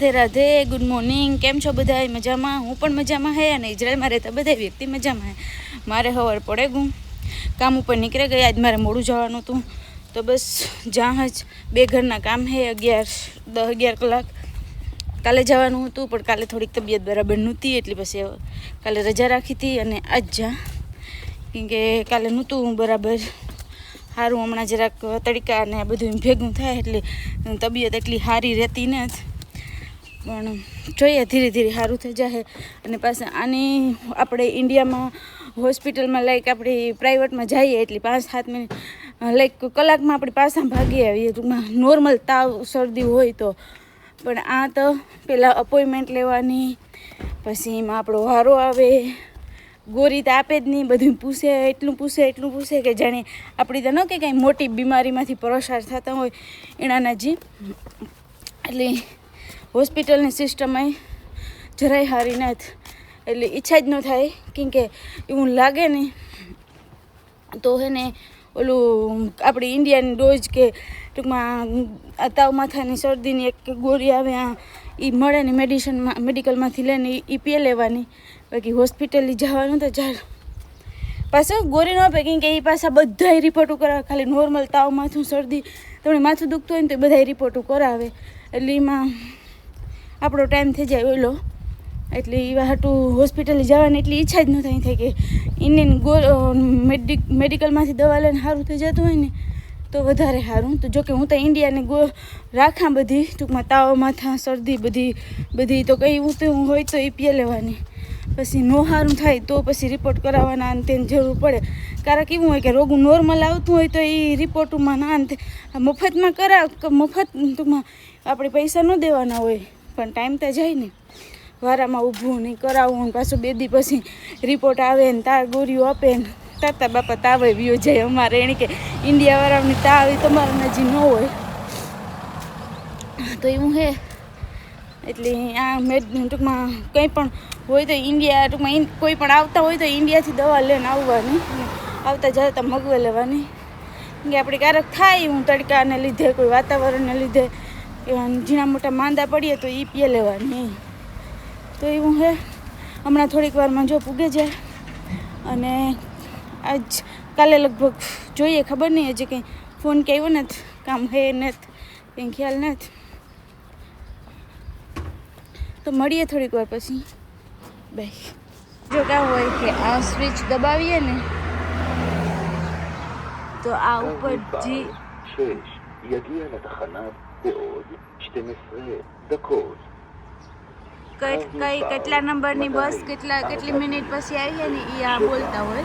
Radhe Radhe, good morning. કેમ છો બધા? મજામાં? હું પણ મજામાં હે અને ઇઝરાયલમાં રહેતા બધા વ્યક્તિ મજામાં હે. મારે ખબર પડે ગું કામ ઉપર નીકળે ગયા. આજ મારે મોડું જવાનું હતું તો બસ જ્યાં જ બે ઘરના કામ હે 10-11 કલાક. કાલે જવાનું હતું પણ કાલે થોડીક તબિયત બરાબર નહોતી એટલે પછી કાલે રજા રાખી હતી અને આજ જા કેમ કે કાલે નહોતું બરાબર સારું. હમણાં જરાક તડકા ને બધું ભેગું થાય એટલે તબિયત એટલી સારી રહેતી નથી, પણ જોઈએ ધીરે ધીરે સારું થઈ જાય. અને પાછા આની આપણે ઇન્ડિયામાં હોસ્પિટલમાં લાઈક આપણે પ્રાઇવેટમાં જઈએ એટલે 5-7 મિનિટ લાઈક કલાકમાં આપણે પાછા ભાગી આવીએ. ટૂંકમાં નોર્મલ તાવ શરદી હોય તો, પણ આ તો પહેલાં અપોઇન્ટમેન્ટ લેવાની, પછી એમાં આપણો વારો આવે. ગોરી તો આપે જ નહીં, બધું પૂછે, એટલું પૂછે કે જાણે આપણી તો ન કે કાંઈ મોટી બીમારીમાંથી પસાર થતા હોય એનાના જી. એટલે હોસ્પિટલની સિસ્ટમ એ જરાય સારી નથી, એટલે ઈચ્છા જ ન થાય કેમ કે એવું લાગે ને તો હે ને ઓલું આપણી ઇન્ડિયાની ડોઝ કે ટૂંકમાં તાવ માથાની શરદીની એક ગોળી આવે એ મળે ને મેડિકલમાંથી લઈને એ પી લેવાની. બાકી હોસ્પિટલ જવાનું તો ચાલ પાછું ગોળી ન આપે કેમ કે એ પાછા બધાય રિપોર્ટો કરાવે. ખાલી નોર્મલ તાવ માથું શરદી તમને માથું દુખતું હોય ને તો એ બધાય રિપોર્ટો કરાવે, એટલે એમાં આપણો ટાઈમ થઈ જાય ઓલો. એટલે એવા હાટું હોસ્પિટલે જવાની એટલી ઈચ્છા જ ન થાય કે ઇન્ડિયન મેડિકલમાંથી દવા લઈને સારું થઈ જતું હોય ને તો વધારે સારું. તો જોકે હું તો ઇન્ડિયાની રાખા બધી ટૂંકમાં તાવ માથા શરદી બધી તો કંઈ હું હોય તો એ પી લેવાની. પછી નો સારું થાય તો પછી રિપોર્ટ કરાવવાના અને તેની જરૂર પડે. કારણ કે એવું હોય કે રોગું નોર્મલ આવતું હોય તો એ રિપોર્ટમાં ના અંતે મફતમાં મફત ટૂંકમાં આપણે પૈસા ન દેવાના હોય, પણ ટાઈમ તો જાય ને. વારામાં ઊભું નહીં કરાવવું, પાછું 2 દી પછી રિપોર્ટ આવે ને તાર ગોળીઓ આપે ને તાતા બાપા તાવે વ્યો જાય. અમારે એને કે ઇન્ડિયાવાળાની તાવ એ તમારે નજી ન હોય તો એવું હે. એટલે આ ટૂંકમાં કંઈ પણ હોય તો ઇન્ડિયા ટૂંકમાં કોઈ પણ આવતા હોય તો ઇન્ડિયાથી દવા લઈને આવવાની, આવતા જતા મગવી લેવાની. કે આપણે ક્યારેક થાય હું તડકાને લીધે કોઈ વાતાવરણને લીધે ઝીણા મોટા માંદા પડીએ તો એ પી લેવાની. તો એવું હે. હમણાં થોડીક વારમાં જો પૂગે જાય અને આજ કાલે લગભગ જોઈએ, ખબર નહીં હજી કંઈ ફોન કે આવ્યો નથી, કામ હે નથી, કંઈ ખ્યાલ નથી. તો મળીએ થોડીક વાર પછી. બાય. જો કામ હોય કે આ સ્વિચ દબાવીએ ને તો આ ઉપર જી કેટલા નંબરની બસ કેટલી મિનિટ પછી આવી છે ને એ આ બોલતા હોય.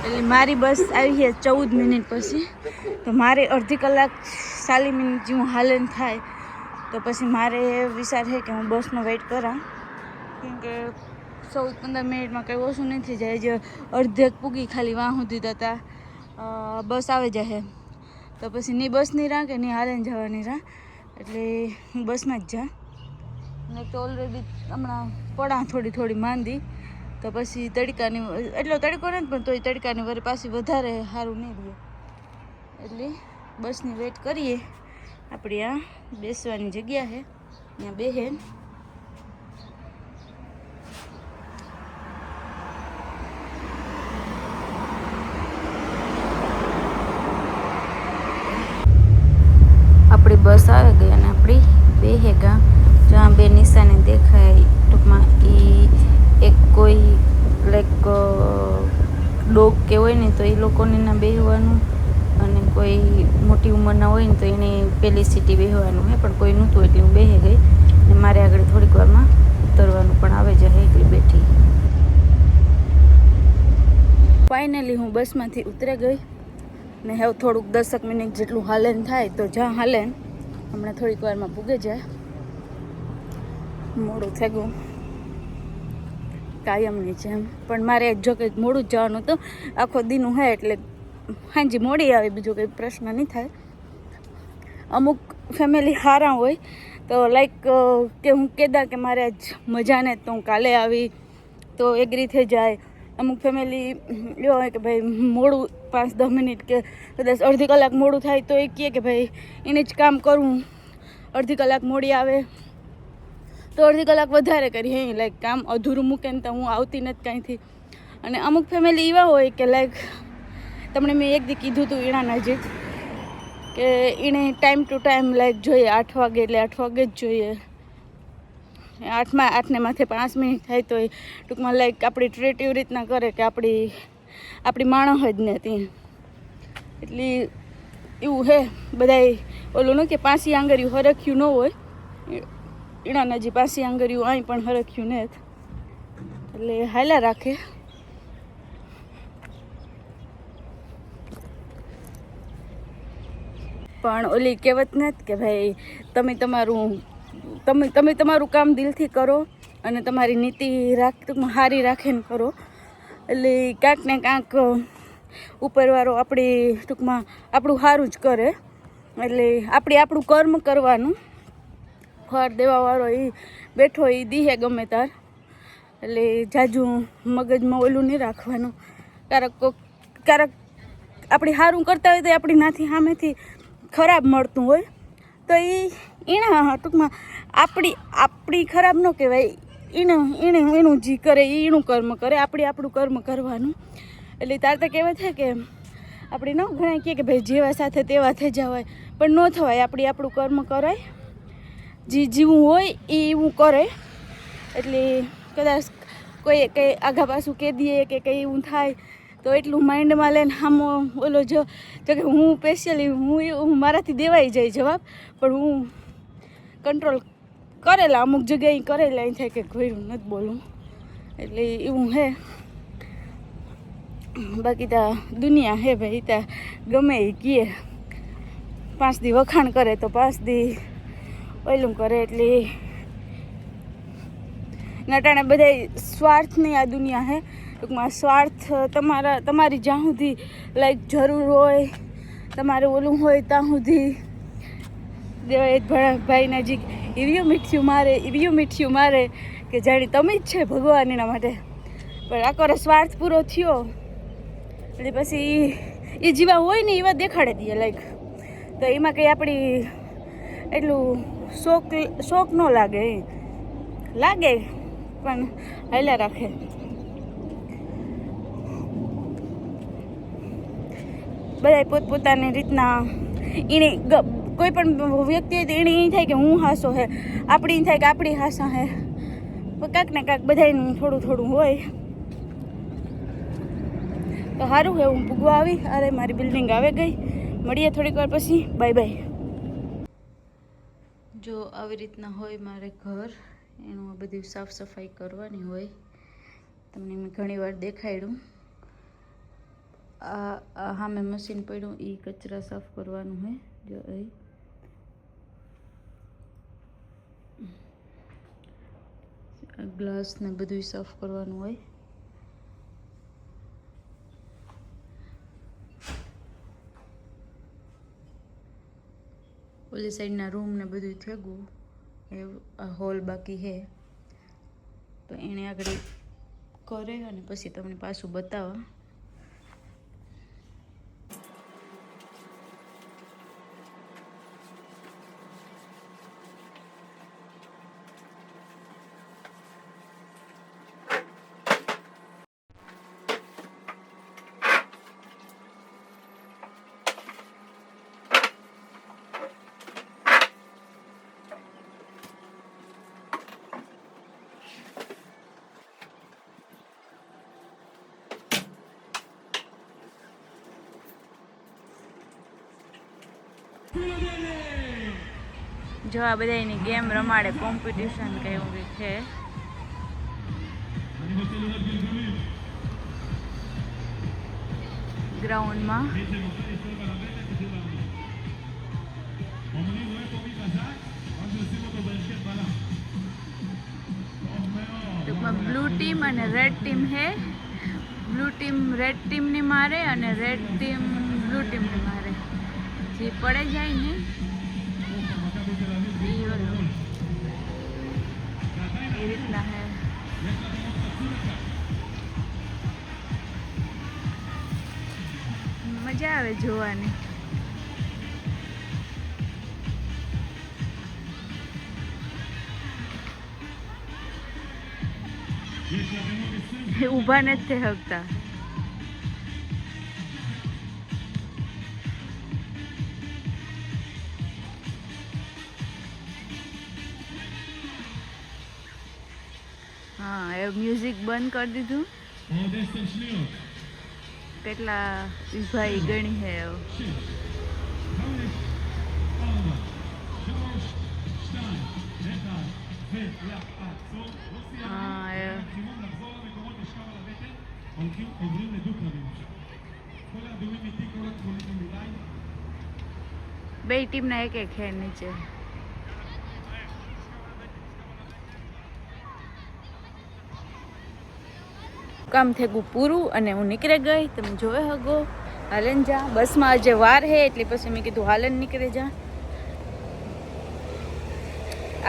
એટલે મારી બસ આવી છે 14 મિનિટ પછી, તો મારે અડધી કલાક 40 મિનિટ જેવું હાલન થાય તો પછી મારે વિચાર છે કે હું બસનો વેઇટ કરા કેમ કે 14-15 મિનિટમાં કંઈ ઓછું નથી જાય. જે અડધેક પૂગી ખાલી વાં સુધી થતા બસ આવી જાય તો પછી ની બસની રાહ કે ની હાલીને જવાની રાહ, એટલે હું બસમાં જ જા. ને તો ઓલરેડી હમણાં પડા થોડી માંદી તો પછી તડકાની એટલો તડકો નથી પણ તોય તડકાની વળી પાછી વધારે સારું નહીં રહે, એટલે બસની વેઇટ કરીએ. આપણી આ બેસવાની જગ્યા છે ત્યાં બેહે. આપણી બસ આવે ગઈ અને આપણી બેહે ગા. જ્યાં બે નિશાની દેખાય ટૂંકમાં એ એક કોઈ લાઈક ડોગ કે હોય ને તો એ લોકોને ના બેહવાનું, અને કોઈ મોટી ઉંમરના હોય ને તો એને પેલી સીટી બેહવાનું હે. પણ કોઈ નહોતું એટલે હું બેહી ગઈ ને મારે આગળ થોડીક વારમાં ઉતરવાનું પણ આવે જાય એટલે બેઠી. ફાઇનલી હું બસમાંથી ઉતરી ગઈ ને હવે થોડુંક 10 મિનિટ જેટલું હાલેન થાય તો જ્યાં હાલેન હમણાં થોડીક વારમાં પૂગે જાય. મોડું થઈ ગયું કાયમની જેમ, પણ મારે જો કંઈક મોડું જ જવાનું હતું. આખો દીનું હે એટલે હાંજી મોડી આવે, બીજો કંઈ પ્રશ્ન નહીં થાય. અમુક ફેમિલી સારા હોય તો લાઈક કે હું કહેતા કે મારે આજ મજા ને તો હું કાલે આવી તો એગ્રી થઈ જાય. અમુક ફેમિલી એવો હોય કે ભાઈ મોડું 5-10 મિનિટ કે કદાચ અડધી કલાક મોડું થાય તો એ કહે કે ભાઈ એને જ કામ કરવું, અડધી કલાક મોડી આવે તો અડધી કલાક વધારે કરી હે લાઈક કામ અધૂરું મૂકે ને તો હું આવતી નથી કાંઈથી. અને અમુક ફેમિલી એવા હોય કે લાઈક તમને મેં એક દી કીધું હતું એના નજીક કે એને ટાઈમ ટુ ટાઈમ લાઈક જોઈએ 8 વાગે એટલે 8 વાગે જ જોઈએ. 8ને માથે 5 મિનિટ થાય તો એ ટૂંકમાં લાઈક આપણી ટ્રીટ એવી રીતના કરે કે આપણી માણસ જ ને ત્યાં. એટલે એવું હે બધાય ઓલું ન કે પાસી આંગળીયું હરખ્યું ન હોય એના નજી પાસી આંગળીયું અહીં પણ હરખ્યું ને એટલે હાલા રાખે. પણ ઓલી કહેવત નથી કે ભાઈ તમે તમારું કામ દિલથી કરો અને તમારી નીતિ ટૂંકમાં સારી રાખીને કરો એટલે ક્યાંક ને ક્યાંક ઉપરવાળો આપણી ટૂંકમાં આપણું સારું જ કરે. એટલે આપણું કર્મ કરવાનું, ફળ દેવાવાળો એ બેઠો એ દીહે ગમે તાર. એટલે જાજુ મગજમાં ઓલું નહીં રાખવાનું. ક્યારેક આપણે સારું કરતા હોય તો આપણી નાથી સામેથી ખરાબ મળતું હોય તો એના ટૂંકમાં આપણી ખરાબ ન કહેવાય. એનું જી કરે એનું કર્મ કરે, આપણું કર્મ કરવાનું. એટલે તાર તો કહેવાય છે કે આપણે ન ઘણા કહે કે ભાઈ જેવા સાથે તેવા થઈ જવાય, પણ ન થવાય. આપણું કર્મ કરાય, જે જીવું હોય એ એવું કરે. એટલે કદાચ કોઈ કંઈ આઘા પાછું કહી દઈએ કે કંઈ એવું થાય તો એટલું માઇન્ડમાં લઈને આમ ઓલો જો કે હું સ્પેશિયલી હું મારાથી દેવાઈ જાય જવાબ, પણ હું કંટ્રોલ કરેલા અમુક જગ્યાએ કરેલા એમ થાય કે ઘોર્યું નથી બોલું. એટલે એવું હે. બાકી તા દુનિયા હે ભાઈ, ત્યાં ગમે એ કહે 5 દી વખાણ કરે તો 5 દી ઓલું કરે. એટલે નટાણે બધા સ્વાર્થની આ દુનિયા હે. ટૂંકમાં સ્વાર્થ તમારી જ્યાં સુધી લાઈક જરૂર હોય, તમારે ઓલું હોય ત્યાં સુધી દેવાય ભાઈ નજીક એવી મીઠ્યું મારે કે જાણી તમે જ છે ભગવાન એના માટે. પણ આખો સ્વાર્થ પૂરો થયો એટલે પછી એ જેવા હોય ને એવા દેખાડે દઈએ લાઈક. તો એમાં કંઈ આપણી એટલું શોખ ન લાગે પણ હાલ્યા રાખે. બધા પોતપોતાની રીતના એને કોઈ પણ વ્યક્તિ હોય તો એને એ થાય કે હું હાસો હે, આપણી થાય કે આપણી હાસા હે. કાંક ને કાંક બધાનું થોડું હોય. તો સારું હે હું પૂગવા આવી. અરે મારી બિલ્ડિંગ આવે ગઈ. મળીએ થોડીક વાર પછી. Bye bye. જો આવી રીતના હોય મારે ઘર, એનું આ બધી સાફ સફાઈ કરવાની હોય. તમને મેં ઘણી વાર દેખાડ્યું. આ સામે મશીન પડ્યું એ કચરા સાફ કરવાનું હોય. જો ગ્લાસ ને બધું સાફ કરવાનું હોય. ઓલી સાઈડના રૂમ ને બધું થેગું એ હોલ બાકી હે તો એને આગળ કરે અને પછી તમને પાછું બતાવવા. જો આ બધા એની ગેમ રમાડે, કોમ્પિટિશન કે એવું કંઈક છે. ગ્રાઉન્ડમાં ટૂંકમાં બ્લુ ટીમ અને રેડ ટીમ હે. બ્લુ ટીમ રેડ ટીમને મારે અને રેડ ટીમ બ્લુ ટીમને મારે. જે પડે જાય ને એ રીતના હે. મજા આવે જોવાની. ઊભા નથી હકતા. હા, એ મ્યુઝિક બંધ કરી દીધું. કેટલા ભાઈ ગણી હે. બે ટીમના એક એક હે નીચે. કામ થયું પૂરું અને હું નીકળી ગઈ. તમે જોવે હગો હાલન જા. બસમાં આજે વાર હે એટલે પછી મેં કીધું હાલન નીકળી જા.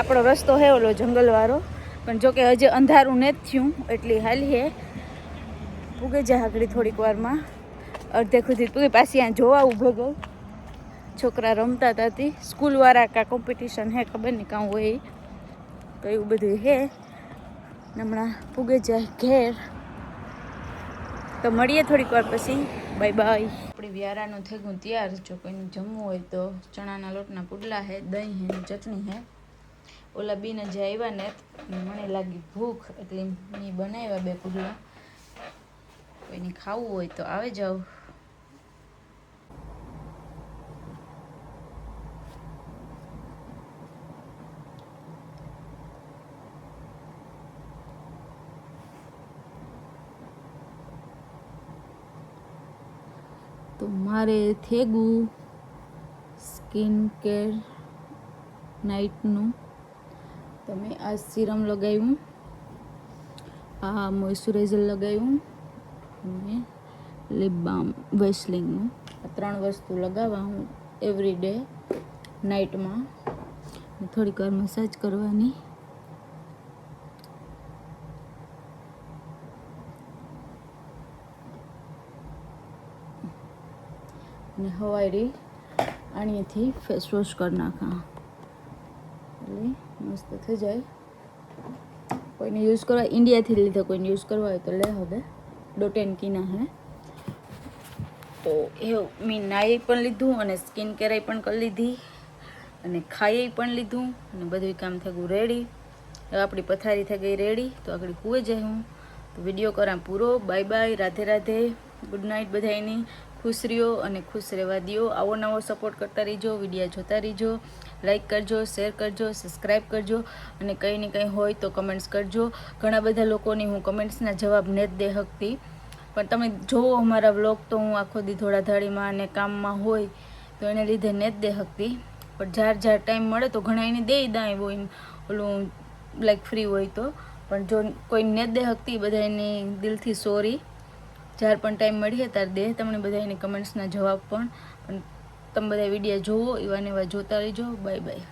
આપણો રસ્તો હે ઓલો જંગલવાળો, પણ જોકે હજી અંધારું નથી થયું એટલે હાલી હે. પૂગે જા આગળ થોડીક વારમાં, અડધે સુધી પૂગે. પાછી અહીંયા જોવા ઊભો ગઈ. છોકરા રમતા હતા. સ્કૂલવાળા કાં કોમ્પિટિશન હે ખબર નહીં કાં હોય તો એવું બધું હે. હમણાં પૂગે જાય ઘેર. તો મળીએ થોડીક વાર પછી. Bye bye. આપણી વ્યારાનું થઈ ગયું તૈયાર. જો કોઈને જમવું હોય તો ચણાના લોટના પુડલા હે, દહીં હે, ચટણી હે. ઓલા બીને જે આવ્યા ને મને લાગી ભૂખ એટલે મેં બનાવ્યા 2 પુડલા. કોઈને ખાવું હોય તો આવે જાઓ. તો મારે થેગું સ્કિન કેર નાઇટનું. તો મેં આ સિરમ લગાવ્યું, આ મોઇશ્ચરાઇઝર લગાવ્યું અને લિપ બામ વેસ્લિનનું. આ 3 વસ્તુ લગાવવા હું એવરી ડે નાઇટમાં. થોડીક વાર મસાજ કરવાની. અને હવારી આણીથી ફેસ વોશ કરી નાખા એટલે મસ્ત થઈ જાય. કોઈને યુઝ કરવા ઇન્ડિયાથી લીધા, કોઈને યુઝ કરવા હોય તો લે. હવે ડોટેન કીના હે. તો એવું મેં નાઈ પણ લીધું અને સ્કિન કેર પણ કરી લીધી અને ખાઈ પણ લીધું અને બધું કામ થઈ ગયું રેડી. હવે આપણી પથારી થઈ ગઈ રેડી. તો આગળ કૂવે જાય હું. તો વિડીયો કરા પૂરો. Bye bye. Radhe Radhe. Good night બધાની. ખુશ રહ્યો અને ખુશ રહેવા દો. આવો નવો સપોર્ટ કરતા રહીજો. વિડીયો જોતા રહીજો. લાઈક કરજો, શેર કરજો, સબસ્ક્રાઈબ કરજો અને કંઈ ને કંઈ હોય તો કમેન્ટ્સ કરજો. ઘણા બધા લોકોની હું કમેન્ટ્સના જવાબ નથી દે શકતી, પણ તમે જોવો અમારા વ્લોગ તો હું આખો દી ધોળાધાડીમાં અને કામમાં હોય તો એને લીધે નથી દે શકતી. પણ જ્યારે ટાઈમ મળે તો ઘણા એને દે દાય હોય ઓલું લાઈક ફ્રી હોય તો. પણ જો કોઈ નથી દે શકતી બધા એની દિલથી સોરી. જ્યારે પણ ટાઈમ મળીએ ત્યારે દે તમને બધા એની કમેન્ટ્સના જવાબ પણ તમે બધા વિડીયો જોવો. એવા ને એવા જોતા રહેજો. Bye bye.